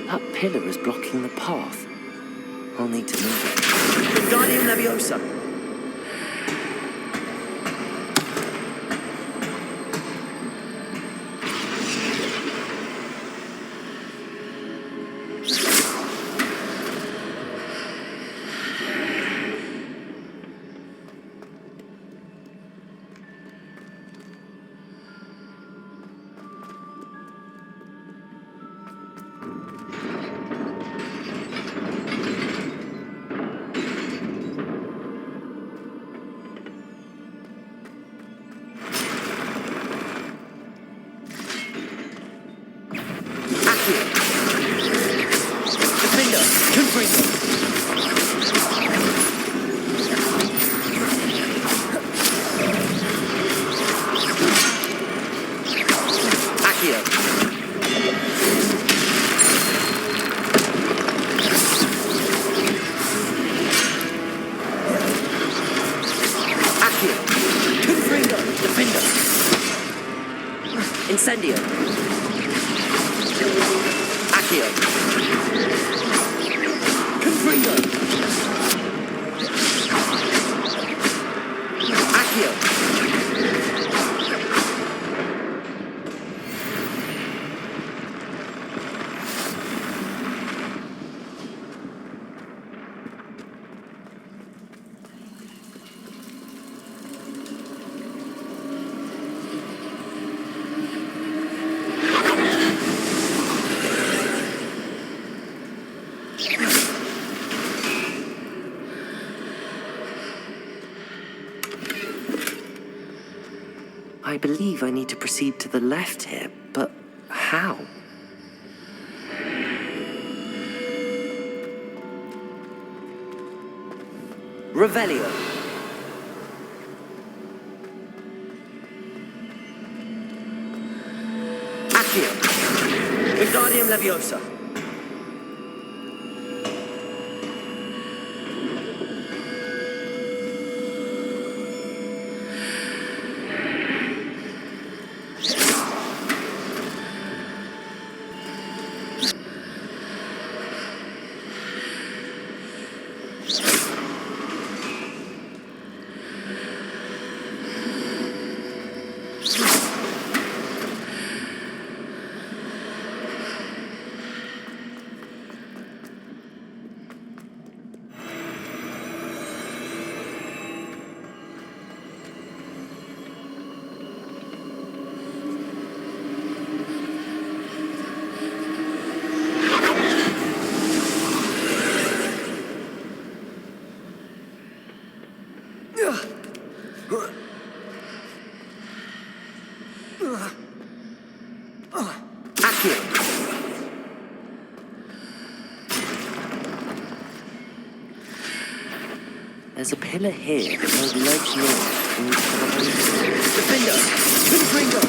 That pillar is blocking the path. I'll need to move it. Wingardium Leviosa. Incendio. Accio. Confringo. Accio. I believe I need to proceed to the left here, but how? Revelio. Accio. Wingardium Leviosa. There's a pillar here that goes legs north and Defender! Confringo!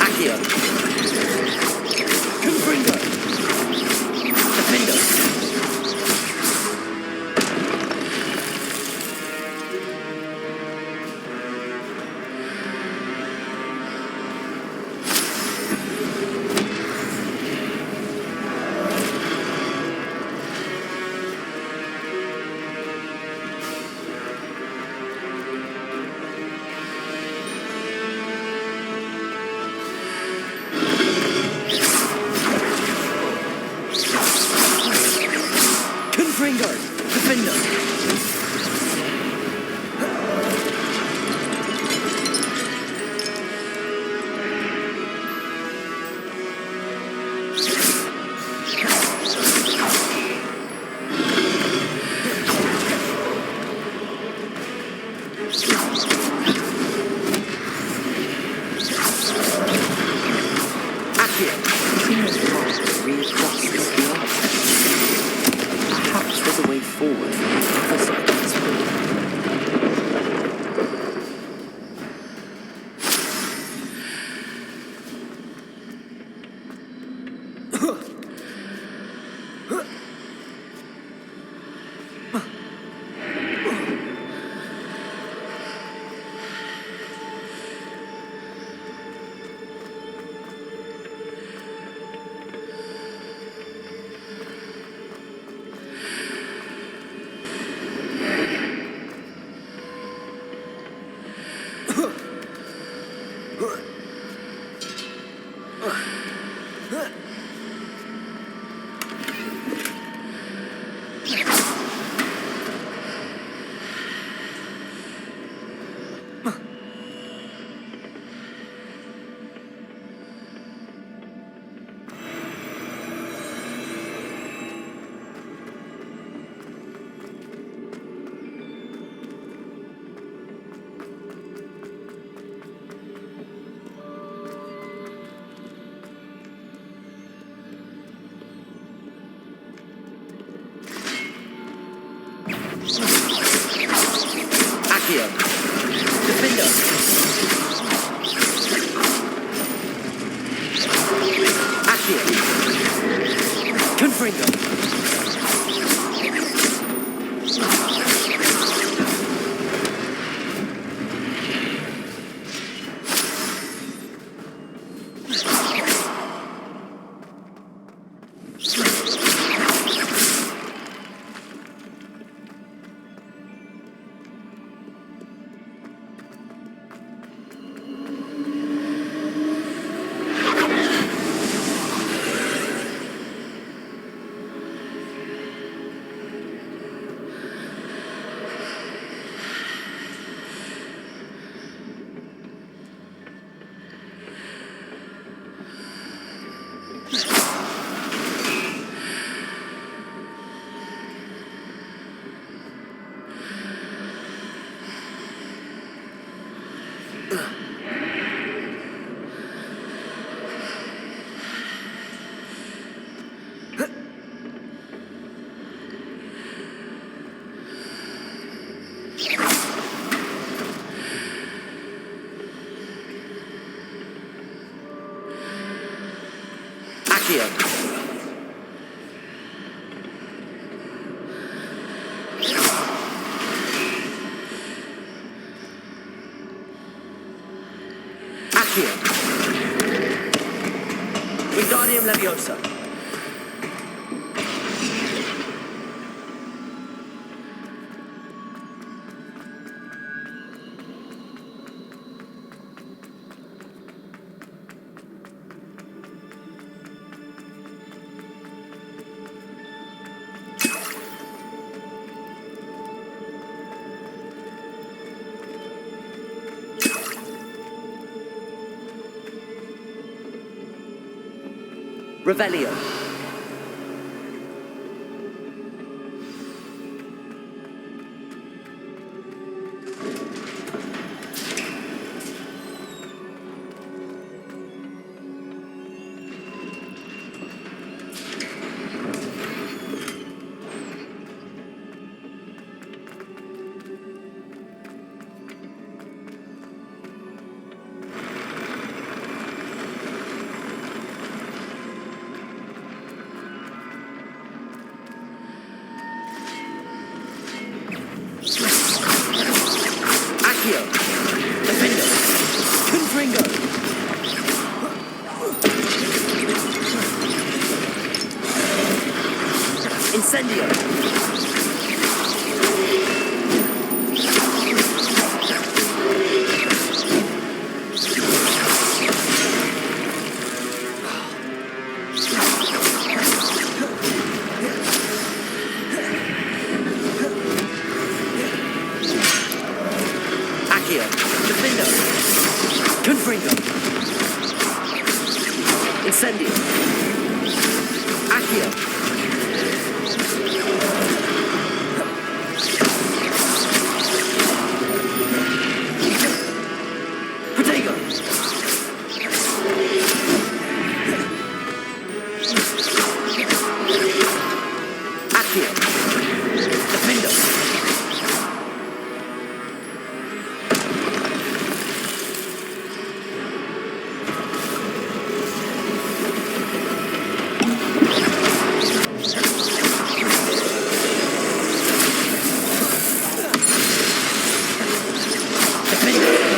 Accio! Confringo! Defender! Confringo! Defender! Perhaps there's a way forward from the other side of this room. Accio. Defender. Accio. Confringo. Accio. Accio. Wingardium Leviosa. Revelio. Accio. Defender. Confringo. Incendio. Accio. Defender. Confringo. Incendio. Accio. Protego. Accio. Defender.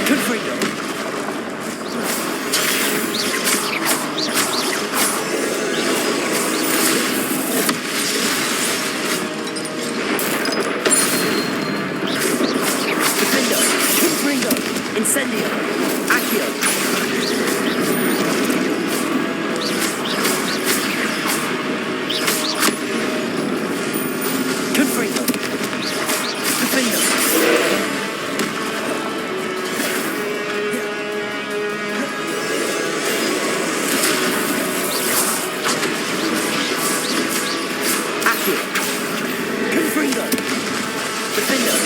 Confringo. Defender. Confringo. Incendio. Accio. Confringo. Defender. Accio. Confringo. Defender.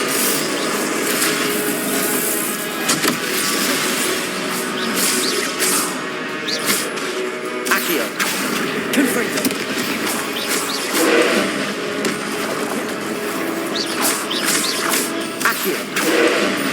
Accio. Confringo. Accio.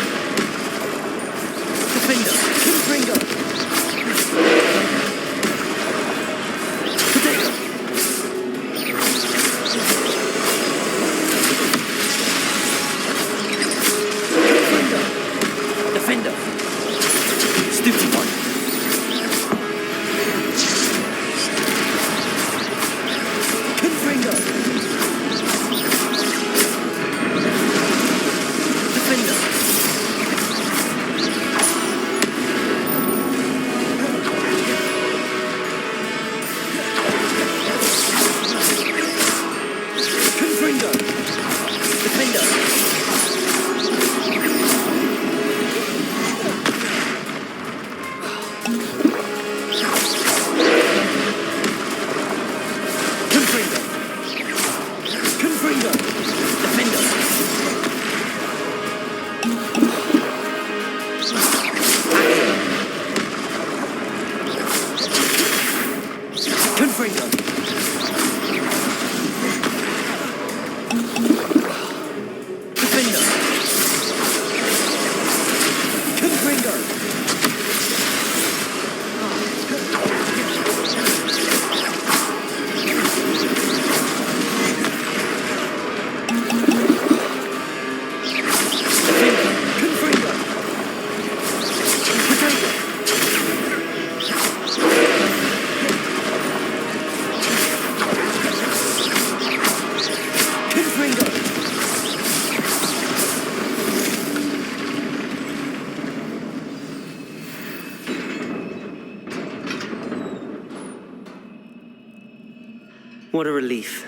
What a relief.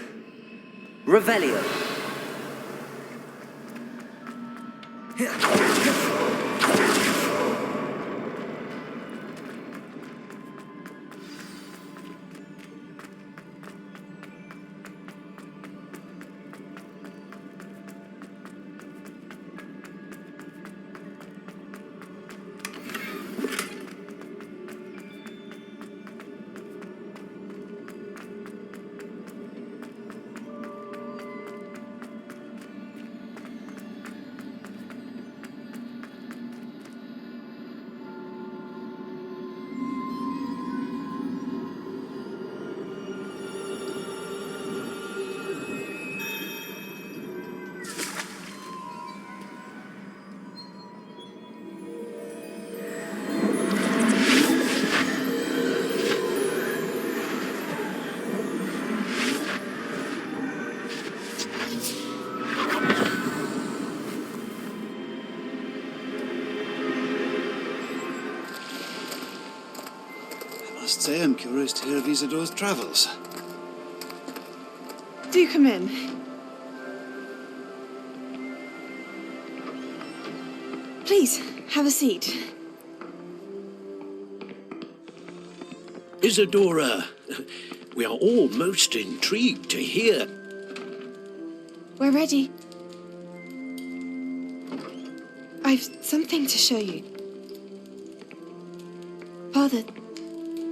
Revelio. I must say I'm curious to hear of Isadore's travels. Do come in. Please, have a seat. Isadora, we are all most intrigued to hear. We're ready. I've something to show you. Father,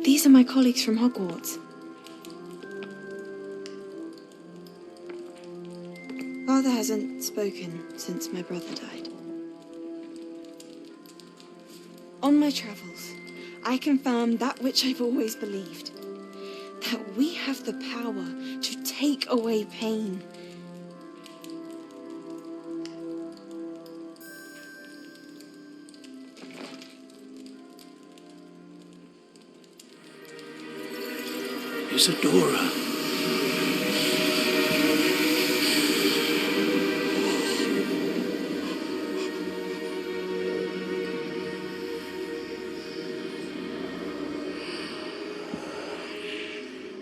these are my colleagues from Hogwarts. Father hasn't spoken since my brother died. On my travels, I confirmed that which I've always believed. That we have the power to take away pain. Isadora.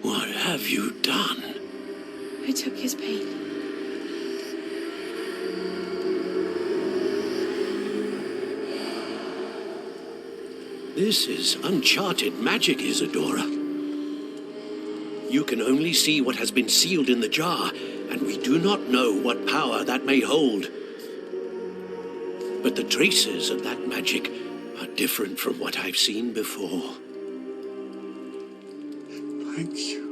What have you done? I took his pain. This is uncharted magic, Isadora. You can only see what has been sealed in the jar, and we do not know what power that may hold. But the traces of that magic are different from what I've seen before. Thank you.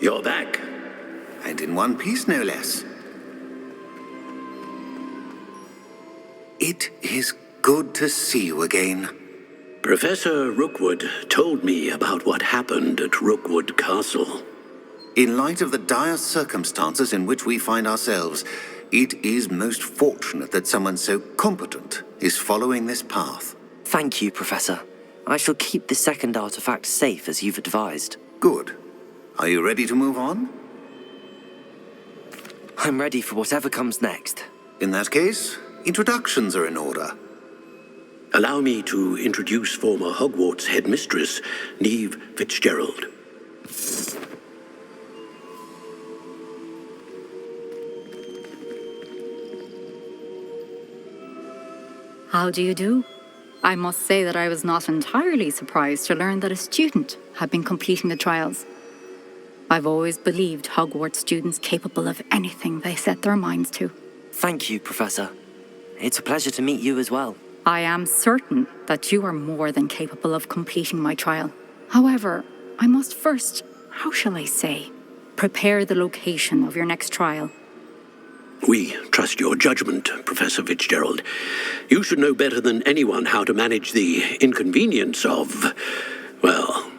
You're back. And in one piece, no less. It is Good to see you again. Professor Rookwood told me about what happened at Rookwood Castle. In light of the dire circumstances in which we find ourselves, it is most fortunate that someone so competent is following this path. Thank you, Professor. I shall keep the second artifact safe as you've advised. Good. Are you ready to move on? I'm ready for whatever comes next. In that case, introductions are in order. Allow me to introduce former Hogwarts headmistress, Neve Fitzgerald. How do you do? I must say that I was not entirely surprised to learn that a student had been completing the trials. I've always believed Hogwarts students capable of anything they set their minds to. Thank you, Professor. It's a pleasure to meet you as well. I am certain that you are more than capable of completing my trial. However, I must first, how shall I say, prepare the location of your next trial. We trust your judgment, Professor Fitzgerald. You should know better than anyone how to manage the inconvenience of, well...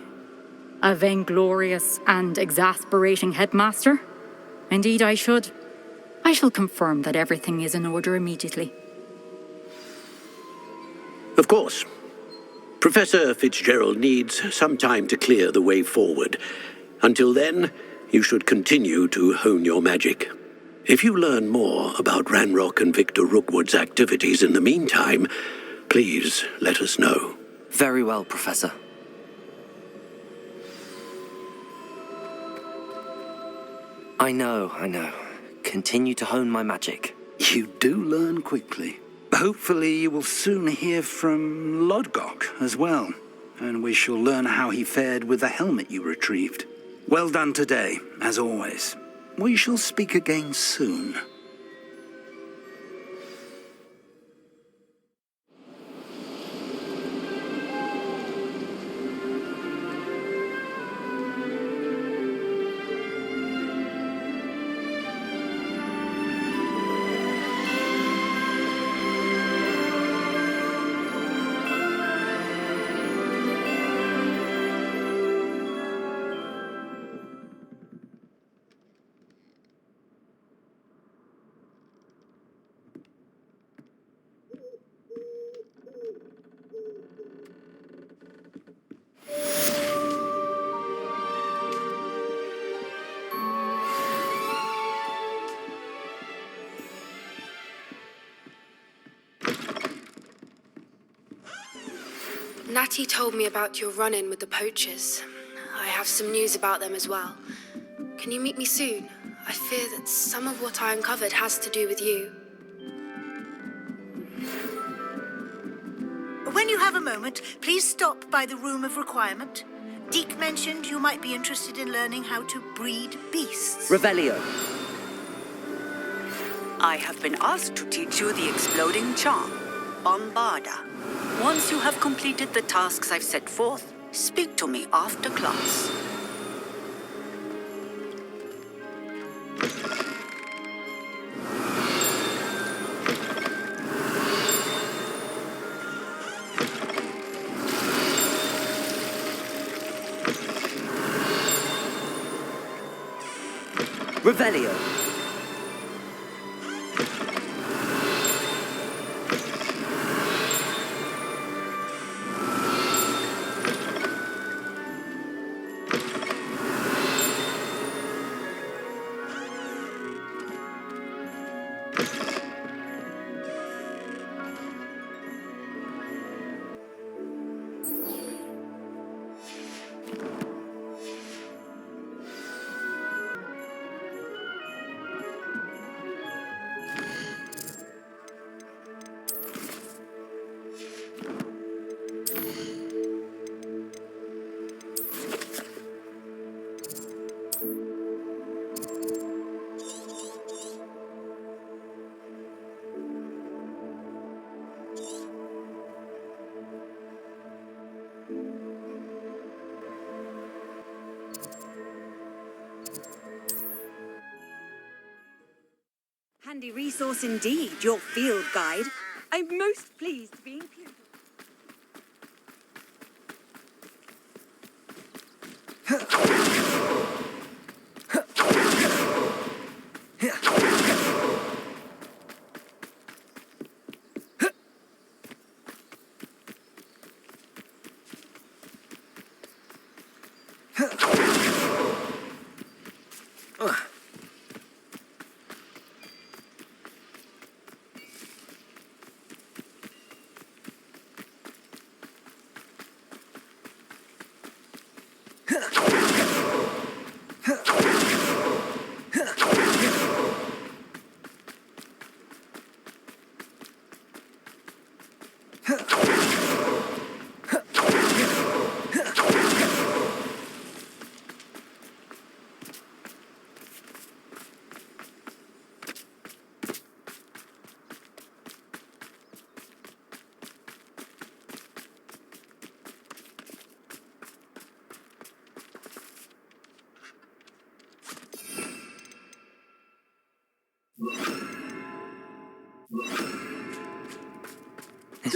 A vainglorious and exasperating headmaster? Indeed I should. I shall confirm that everything is in order immediately. Of course. Professor Fitzgerald needs some time to clear the way forward. Until then, you should continue to hone your magic. If you learn more about Ranrock and Victor Rookwood's activities in the meantime, please let us know. Very well, Professor. I know. Continue to hone my magic. You do learn quickly. Hopefully you will soon hear from Lodgok as well, and we shall learn how he fared with the helmet you retrieved. Well done today, as always. We shall speak again soon. Natty told me about your run-in with the poachers. I have some news about them as well. Can you meet me soon? I fear that some of what I uncovered has to do with you. When you have a moment, please stop by the Room of Requirement. Deke mentioned you might be interested in learning how to breed beasts. Revelio. I have been asked to teach you the exploding charm, Bombarda. Once you have completed the tasks I've set forth, speak to me after class. Revelio. Handy resource indeed, your field guide. I'm most pleased being pupil.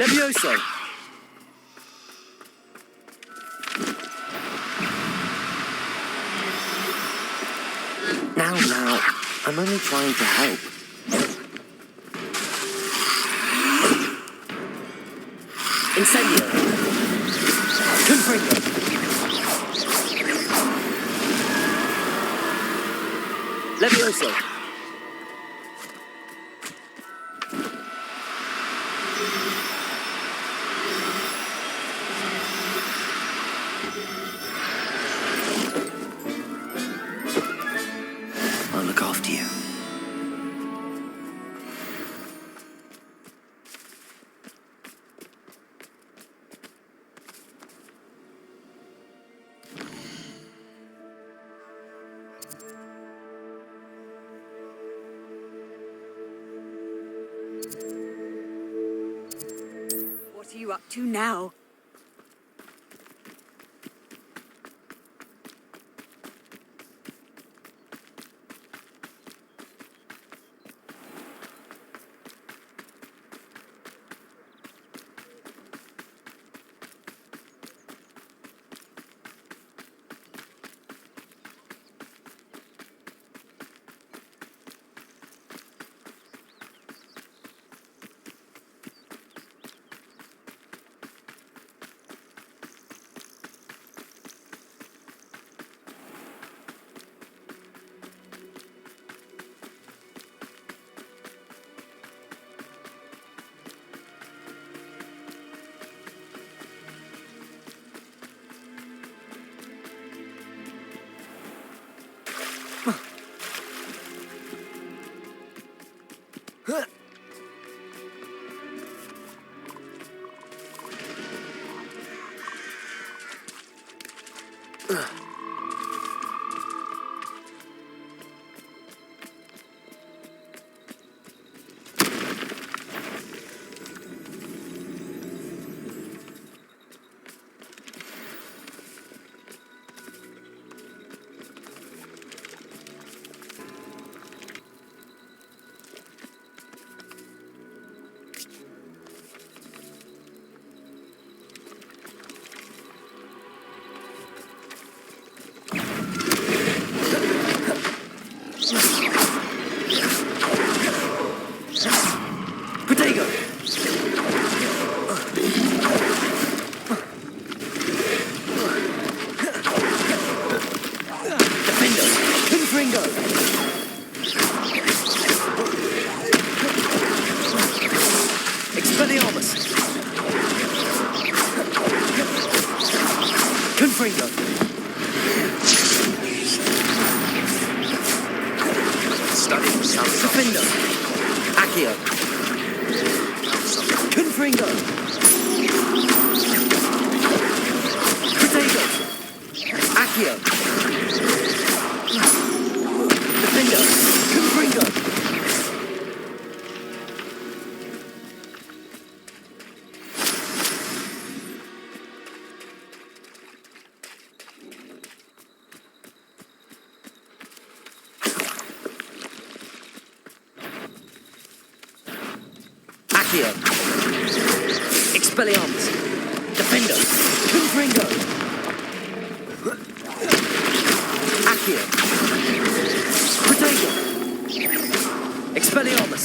Levioso! Now, I'm only trying to help. Incendio! Confringo! Levioso! I'll look after you. What are you up to now? Confringo. Study Defendo. Accio. Confringo. Protego. Accio. Defendo. Confringo. Expelliarmus! Defendo! Confringo! Accio! Protego! Expelliarmus!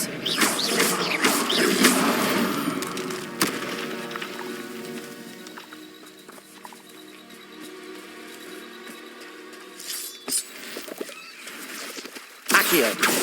Accio!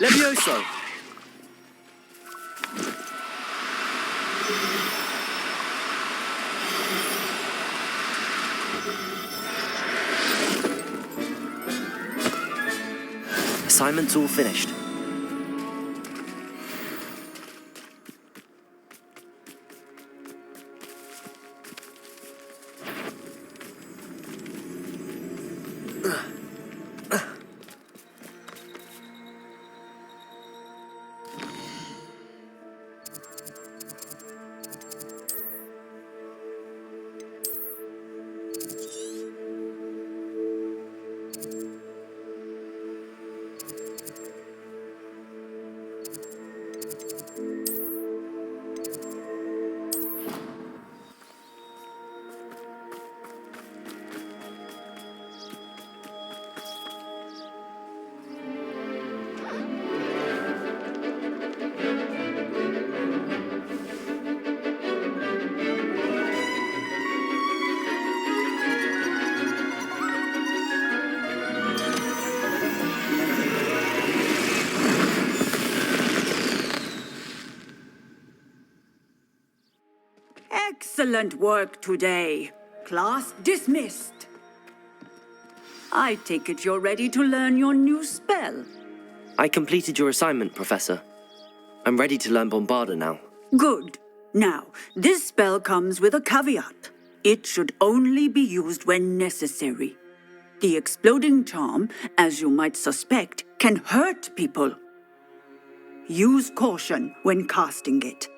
Levioso! Assignment's all finished. Excellent work today. Class dismissed. I take it you're ready to learn your new spell. I completed your assignment, Professor. I'm ready to learn Bombarda now. Good. Now, this spell comes with a caveat. It should only be used when necessary. The exploding charm, as you might suspect, can hurt people. Use caution when casting it.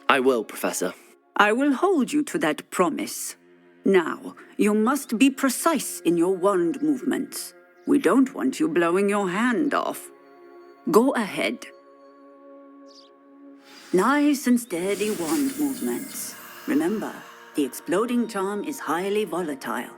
I will, Professor. I will hold you to that promise. Now, you must be precise in your wand movements. We don't want you blowing your hand off. Go ahead. Nice and steady wand movements. Remember, the exploding charm is highly volatile.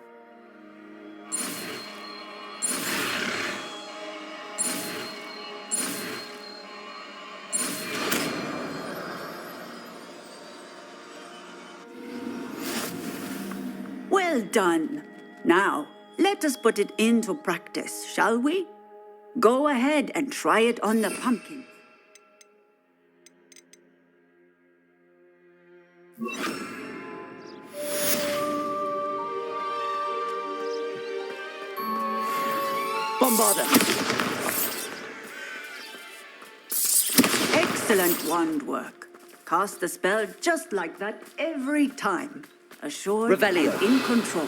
Well done. Now, let us put it into practice, shall we? Go ahead and try it on the pumpkin. Bombarda! Excellent wand work. Cast the spell just like that every time. Assured Revelio. and in control.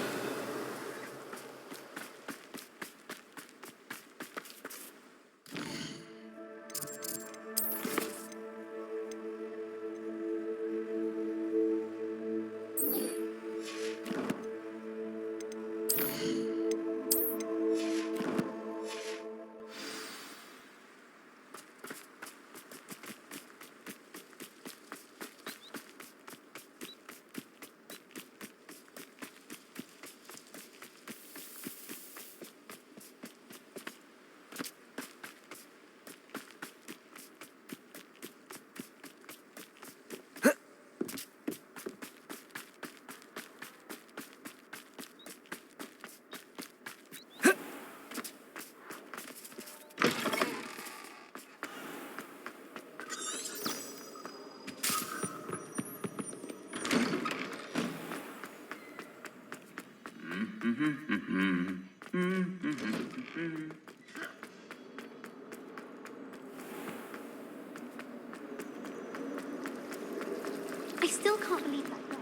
I still can't believe that girl.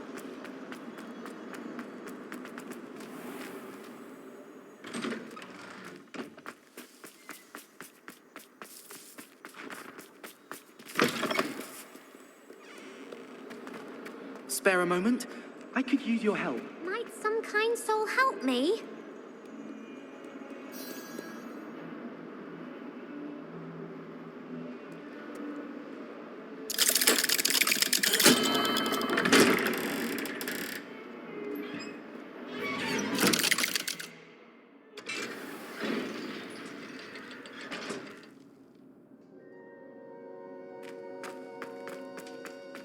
spare a moment? I could use your help. Might some kind soul help me?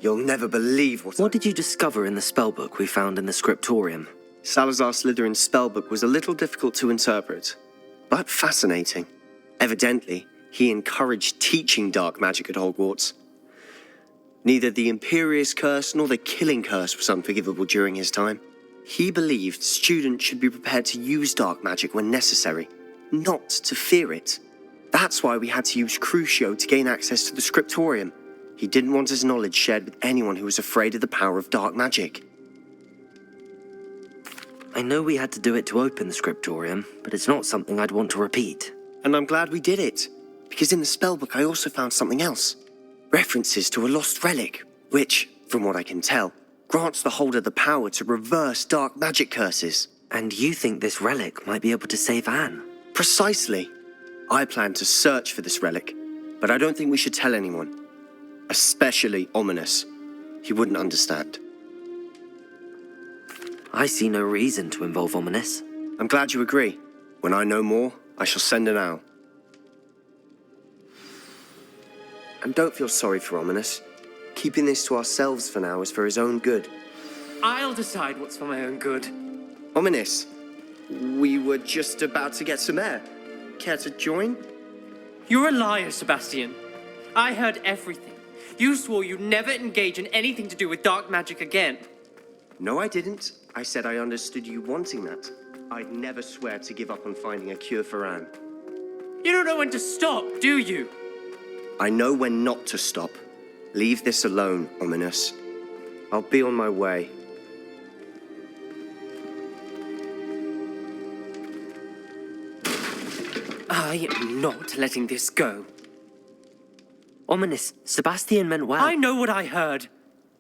You'll never believe What did you discover in the spellbook we found in the scriptorium? Salazar Slytherin's spellbook was a little difficult to interpret, but fascinating. Evidently, he encouraged teaching dark magic at Hogwarts. Neither the Imperious Curse nor the Killing Curse was unforgivable during his time. He believed students should be prepared to use dark magic when necessary, not to fear it. That's why we had to use Crucio to gain access to the scriptorium. He didn't want his knowledge shared with anyone who was afraid of the power of dark magic. I know we had to do it to open the scriptorium, but it's not something I'd want to repeat. And I'm glad we did it, because in the spellbook I also found something else. References to a lost relic, which, from what I can tell, grants the holder the power to reverse dark magic curses. And you think this relic might be able to save Anne? Precisely. I plan to search for this relic, but I don't think we should tell anyone. Especially Ominous. He wouldn't understand. I see no reason to involve Ominous. I'm glad you agree. When I know more, I shall send an owl. And don't feel sorry for Ominous. Keeping this to ourselves for now is for his own good. I'll decide what's for my own good. Ominous, we were just about to get some air. Care to join? You're a liar, Sebastian. I heard everything. You swore you'd never engage in anything to do with dark magic again. No, I didn't. I said I understood you wanting that. I'd never swear to give up on finding a cure for Anne. You don't know when to stop, do you? I know when not to stop. Leave this alone, Ominous. I'll be on my way. I am not letting this go. Ominous, Sebastian meant well. I know what I heard.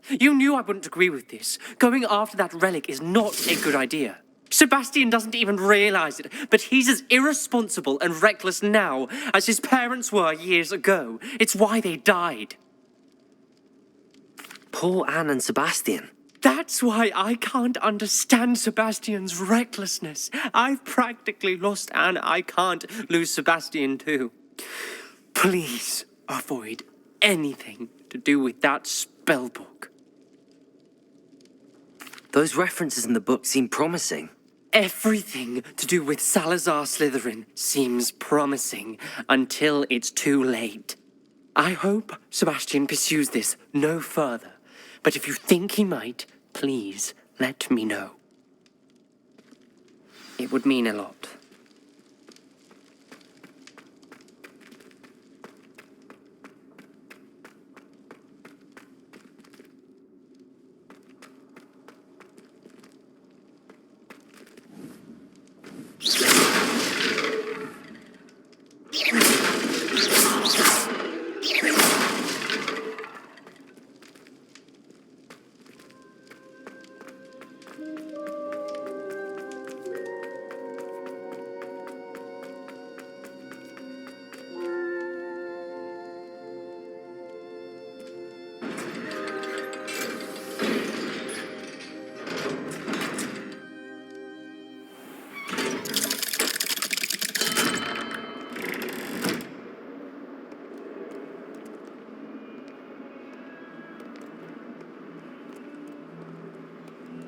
You knew I wouldn't agree with this. Going after that relic is not a good idea. Sebastian doesn't even realize it, but he's as irresponsible and reckless now as his parents were years ago. It's why they died. Poor Anne and Sebastian. That's why I can't understand Sebastian's recklessness. I've practically lost Anne. I can't lose Sebastian too. Please avoid anything to do with that spellbook. Those references in the book seem promising. Everything to do with Salazar Slytherin seems promising until it's too late. I hope Sebastian pursues this no further, but if you think he might, please let me know. It would mean a lot.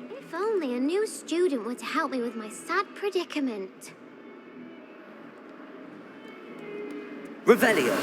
If only a new student were to help me with my sad predicament. Revelio.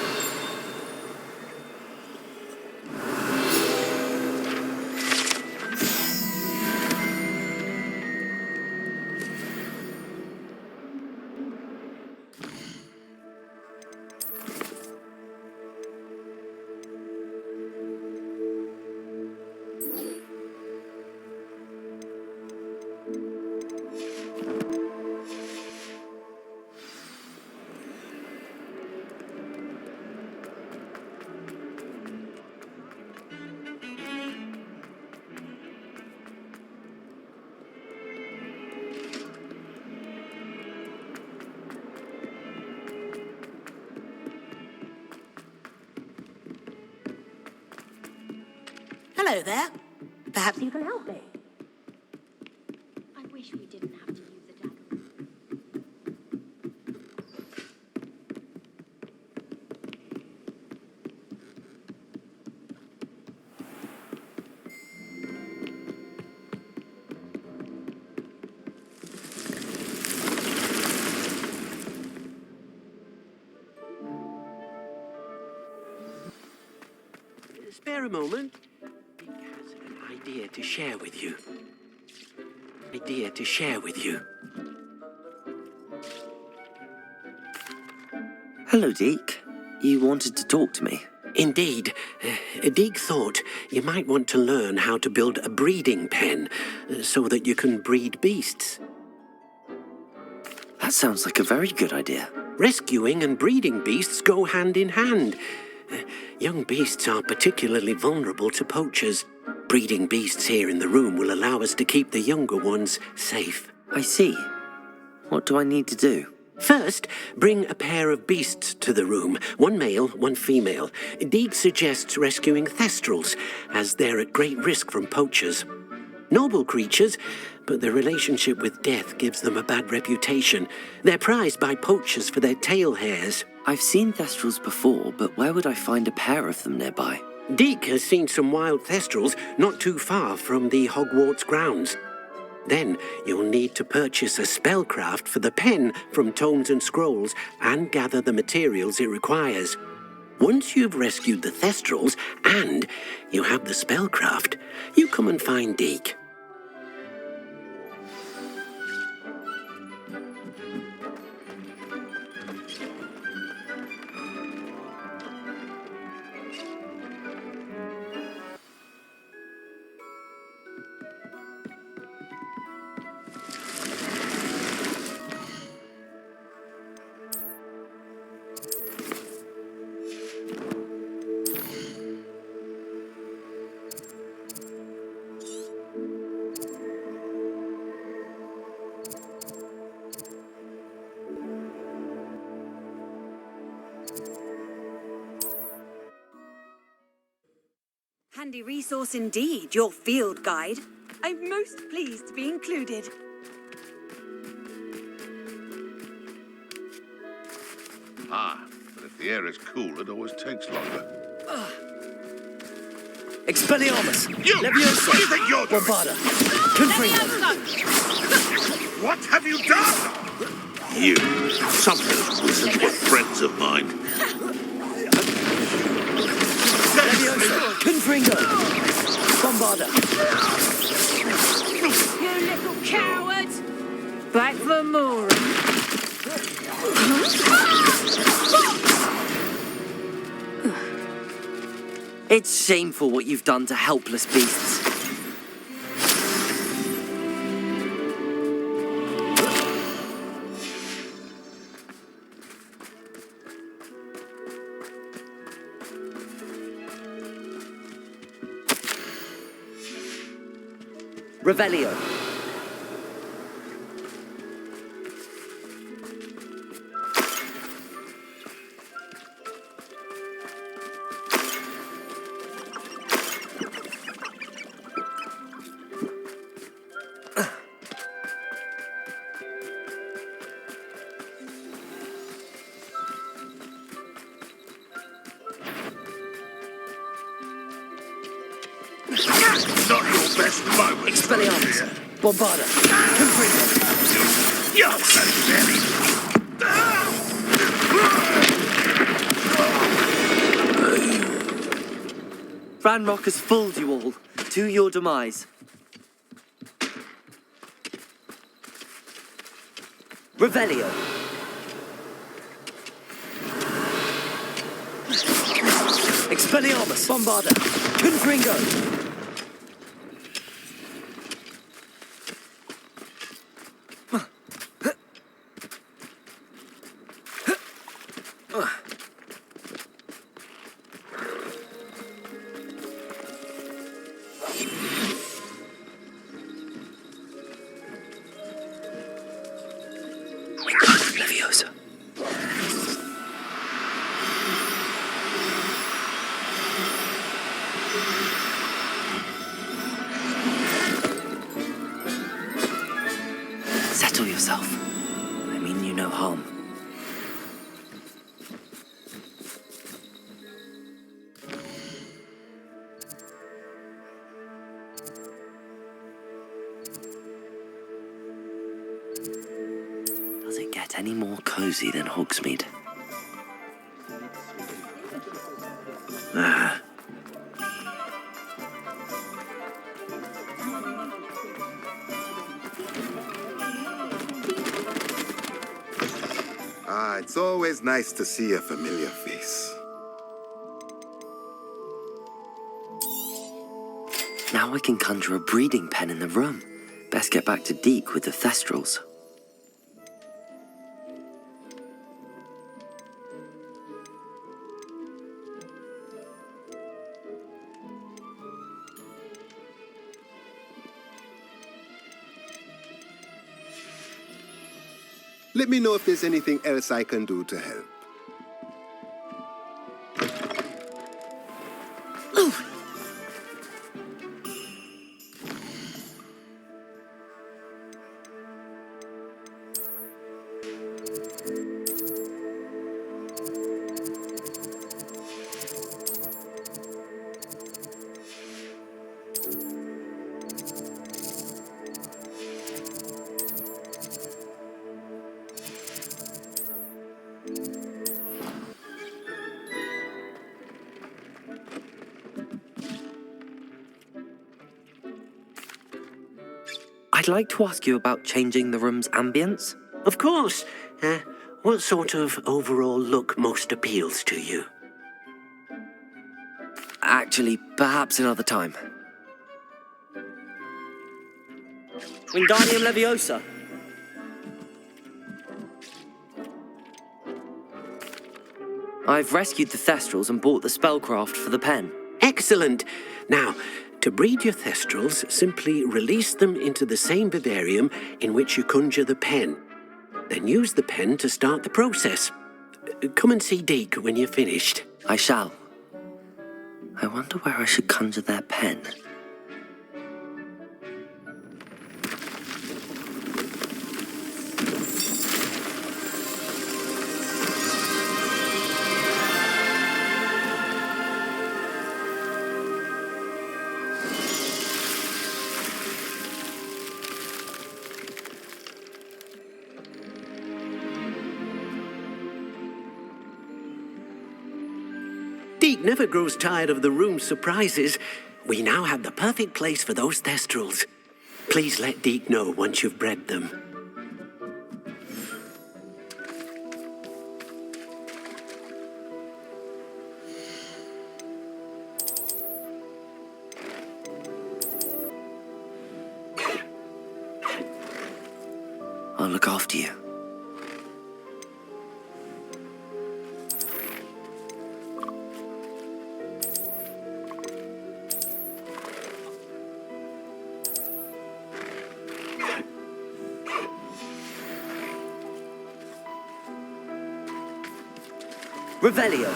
Hello there. Perhaps you can help me. I wish we didn't have to use the dagger. Spare a moment. Dick has an idea to share with you. Hello, Deke. You wanted to talk to me? Indeed. Dick thought you might want to learn how to build a breeding pen so that you can breed beasts. That sounds like a very good idea. Rescuing and breeding beasts go hand in hand. Young beasts are particularly vulnerable to poachers. Breeding beasts here in the room will allow us to keep the younger ones safe. I see. What do I need to do? First, bring a pair of beasts to the room. One male, one female. Deeg suggests rescuing thestrals, as they're at great risk from poachers. Noble creatures, but their relationship with death gives them a bad reputation. They're prized by poachers for their tail hairs. I've seen thestrals before, but where would I find a pair of them nearby? Deek has seen some wild thestrals not too far from the Hogwarts grounds. Then you'll need to purchase a spellcraft for the pen from Tomes and Scrolls and gather the materials it requires. Once you've rescued the thestrals and you have the spellcraft, you come and find Deek. Handy resource indeed, your field guide. I'm most pleased to be included. But if the air is cool, it always takes longer. Expelliarmus! You! Leviosa! What do you think you're doing? Bombarda! Confringo! What have you done? You. Some of those wizards were friends of mine. Leviosa! Confringo! Bombarda! You little coward! Back for more. It's shameful what you've done to helpless beasts. Revelio. Not your best moment. Expelliarmus! Bombarda! Confringo! You're so silly. Ranrock has fooled you all, to your demise. Revelio. Expelliarmus. Bombarda. Confringo. Leviosa. no harm. Does it get any more cozy than Hogsmeade? It's always nice to see a familiar face. Now I can conjure a breeding pen in the room. Best get back to Deke with the Thestrals. Let me know if there's anything else I can do to help. I'd like to ask you about changing the room's ambience. Of course. What sort of overall look most appeals to you? Actually, perhaps another time. Wingardium Leviosa. I've rescued the Thestrals and bought the spellcraft for the pen. Excellent. Now, to breed your Thestrals, simply release them into the same vivarium in which you conjure the pen. Then use the pen to start the process. Come and see Deke when you're finished. I shall. I wonder where I should conjure their pen. Deke never grows tired of the room's surprises. We now have the perfect place for those Thestrals. Please let Deke know once you've bred them. I'll look after you. Revelio.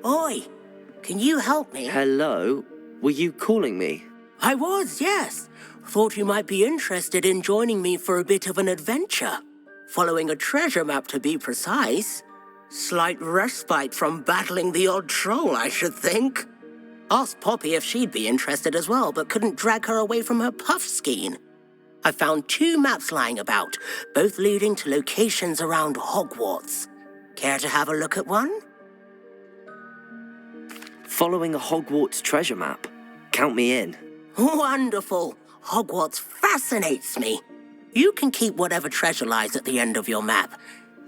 Oi, can you help me? Hello? Were you calling me? I was, yes. Thought you might be interested in joining me for a bit of an adventure. Following a treasure map, to be precise. Slight respite from battling the odd troll, I should think. Asked Poppy if she'd be interested as well, but couldn't drag her away from her puff skein. I found 2 maps lying about, both leading to locations around Hogwarts. Care to have a look at one? Following a Hogwarts treasure map. Count me in. Wonderful. Hogwarts fascinates me. You can keep whatever treasure lies at the end of your map.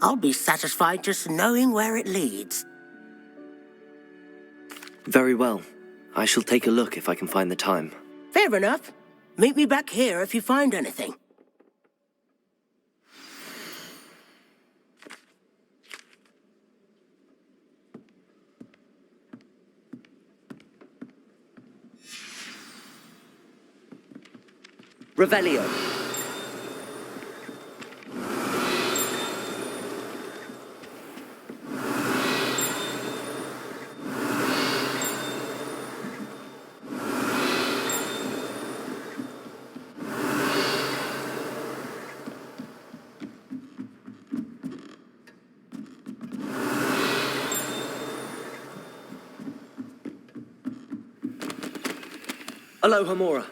I'll be satisfied just knowing where it leads. Very well. I shall take a look if I can find the time. Fair enough. Meet me back here if you find anything. Revelio. Aloha Mora.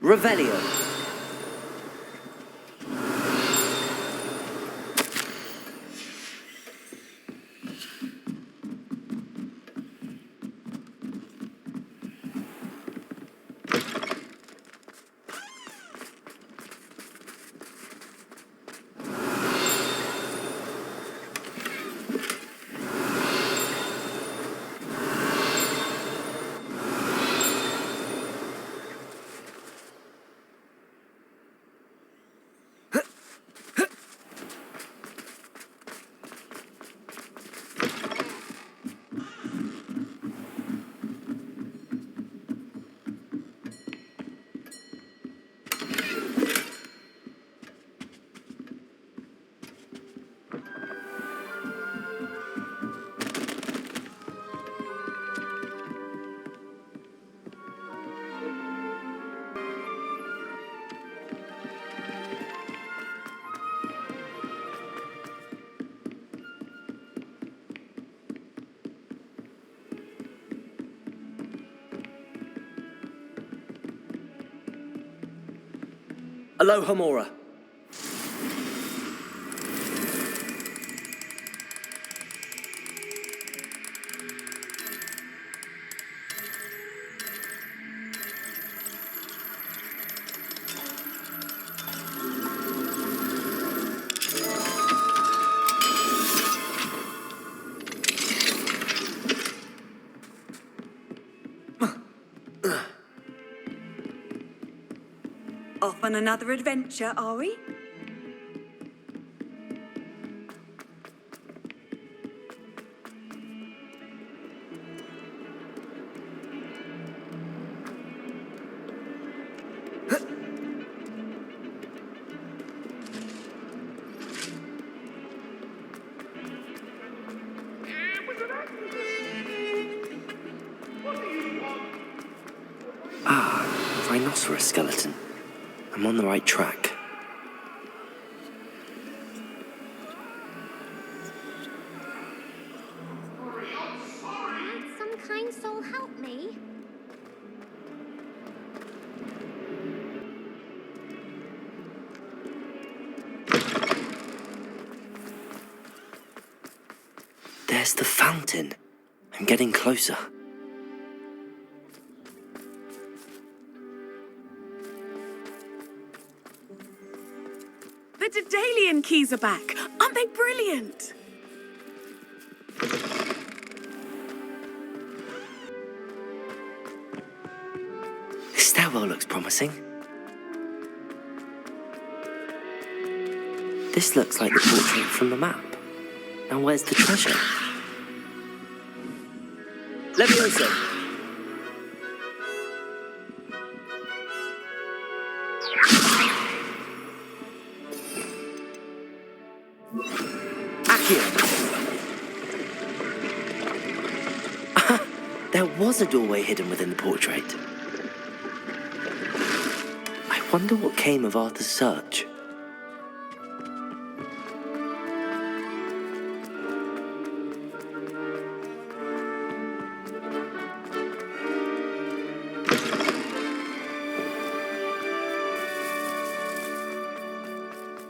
Revelio. Aloha Mora. Off on another adventure, are we? Rhinoceros skeleton. I'm on the right track. Some kind soul help me. There's the fountain. I'm getting closer. The Daedalian keys are back. Aren't they brilliant? This stairwell looks promising. This looks like the portrait from the map. Now where's the treasure? Levioso. There was a doorway hidden within the portrait. I wonder what came of Arthur's search.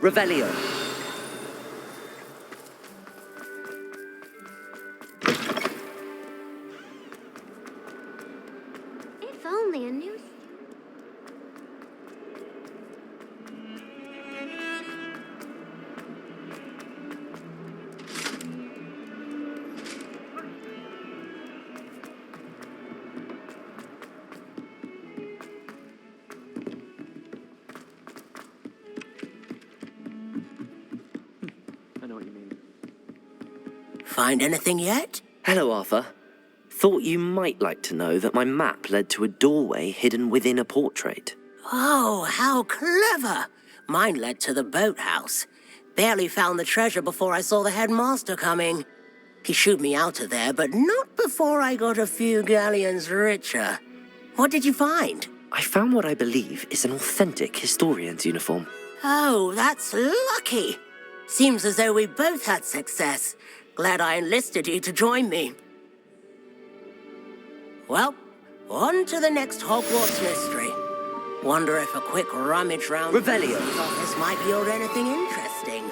Revelio. If only a new... Find anything yet? Hello, Arthur. thought you might like to know that my map led to a doorway hidden within a portrait. Oh, how clever! Mine led to the boathouse. Barely found the treasure before I saw the headmaster coming. He shooed me out of there, but not before I got a few galleons richer. What did you find? I found what I believe is an authentic historian's uniform. Oh, that's lucky. Seems as though we both had success. Glad I enlisted you to join me. Well, on to the next Hogwarts mystery. Wonder if a quick rummage round Revelio. the office might yield anything interesting.